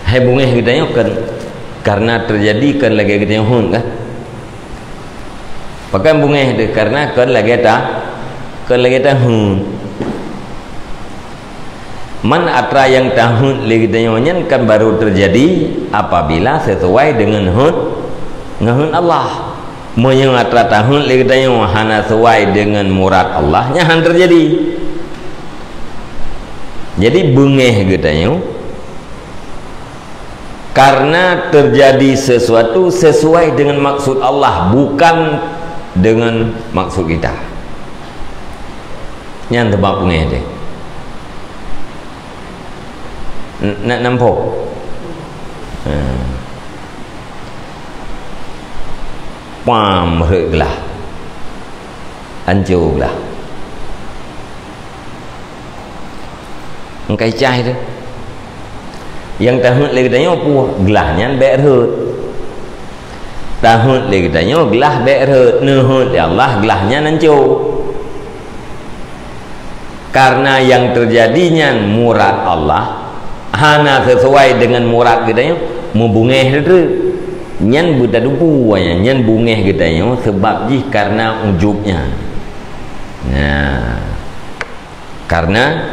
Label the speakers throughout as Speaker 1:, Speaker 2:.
Speaker 1: hai bungeh kita kan karena terjadi kan lagi kita hun kan pakai bungeh tu karena kan lagi tahun man atra yang tahun lagi tahunnya kan baru terjadi apabila sesuai dengan hun Allah yang atra tahun lagi tahun hana sesuai dengan murad Allahnya han terjadi. Jadi bungeh kita karena terjadi sesuatu sesuai dengan maksud Allah, bukan dengan maksud kita. Yang tebak bungeh dia nak nampak pam reglah hancurlah engkai cai tu yang tahun lagi tanya apa gelahnya berhut tahun lagi tanya gelah berhut nuhut ya Allah gelahnya hancur karena yang terjadinya murad Allah hana sesuai dengan murad kita membungeh itu nyan buta dupu nyan bungeh kita sebab jih karena ujubnya nah karena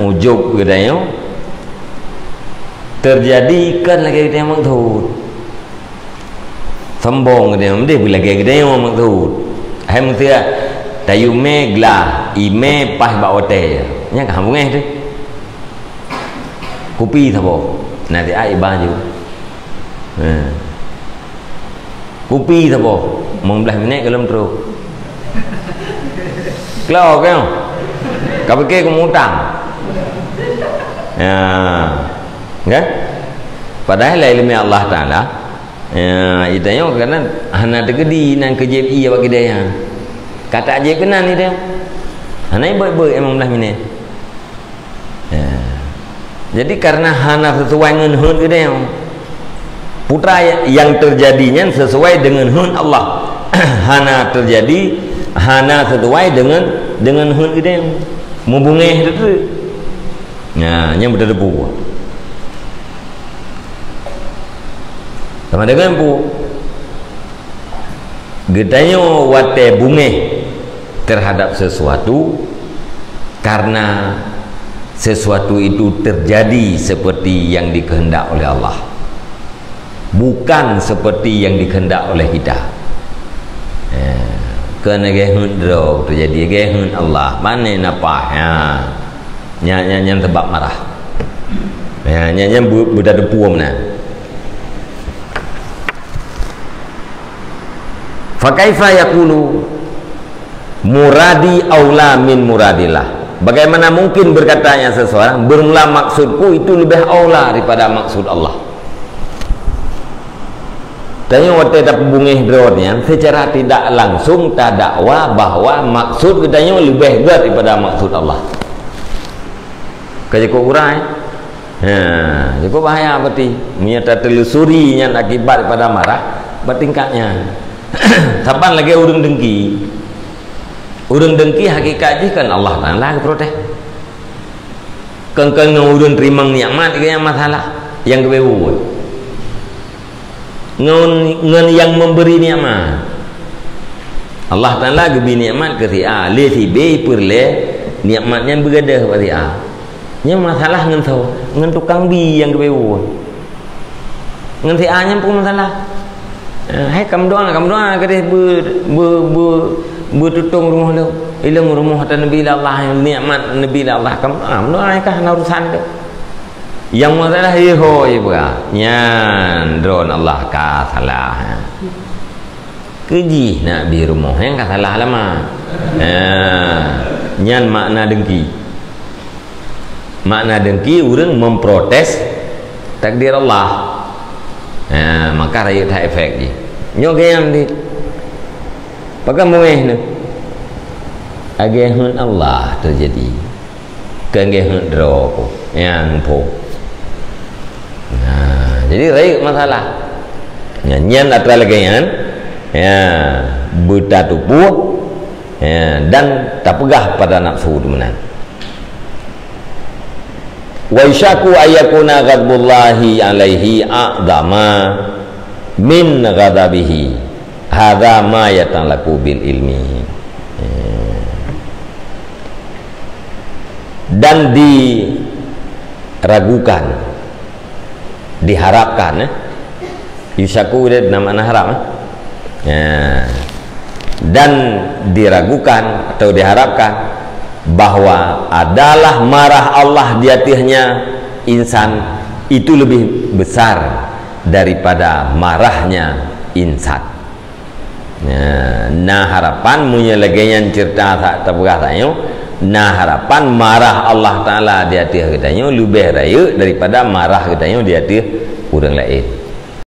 Speaker 1: ujub kita terjadi kan lagi kita maksud sombong kita dia bila kita maksud hai mesti tayume glah ime pas ba hotel nya ka bungeh tu kopi thabo nanti ai baju kopi thabo 15 minit kalau terus keluar kan kau fikir kamu utang kan padahal ilmu Allah Taala itanya karena hana tegedi nan kejep iya bagi dia kata aje kena ni dia hana baik-baik emang 15 minit jadi karena hana sesuai dengan hun dia putra yang terjadinya sesuai dengan hun Allah hana terjadi hana sesuai dengan hun dia membungeh itu nah yang berdebu sama dengan pu gedanya wate bungeh terhadap sesuatu karena sesuatu itu terjadi seperti yang dikehendak oleh Allah, bukan seperti yang dikehendak oleh kita. Kerana gehun dro terjadi gehun Allah mana napa yang sebab marah yang budak depu mana fa kaifa yaqulu muradi aula min muradillah. Bagaimana mungkin berkatanya seseorang bermula maksudku itu lebih aula daripada maksud Allah. Tanya waktu ada bungeh drone secara tidak langsung tak dakwa bahwa maksud katanya lebih berat daripada maksud Allah. Kayak kau urai, jadi bahaya berarti menyata telusuri yang akibat daripada marah bertingkatnya. Saban lagi urung dengki. Urang dengki hakikatnya kan Allah Taala protes. Kan urang terima nikmat yang masalah yang kebewu. Ngan yang memberi nikmat. Allah Taala beri nikmat ke si A, le si B perle nikmatnya bergadah pada si A. Nya masalah ngan tau, ngan tukang B yang kebewu. Ngan si A nya pun masalah. Hai kamu doa ke dia bertutung rumah lu ilmu rumah dan Nabi Allah nikmat Nabi Allah kamu doa kah urusan tu yang masalah ho ibu nyan drone Allah ka salah keji nak bi rumah yang ka salah lama nyan makna dengki urang memprotes takdir Allah maka rakyat tak efek je nyok yang di pakai muih ni agehun Allah terjadi kegehun droko yang po jadi rakyat masalah nyanyian atau lagi buta tubuh dan tak pegah pada nafsu tu menang wa isyaku ayakuna ghadbullahi alaihi a'zama min ghadabihi hadza ma yatalaku bil ilmi. Dan diragukan, diharapkan, yusyaku dia nama harap, dan diragukan atau diharapkan bahwa adalah marah Allah di atasnya insan itu lebih besar daripada marahnya insan. Nah harapan punya legenyan cerita tak terberah tanya. Nah harapan marah Allah Ta'ala di atas katanya lebih raya daripada marah katanya di atas orang lain.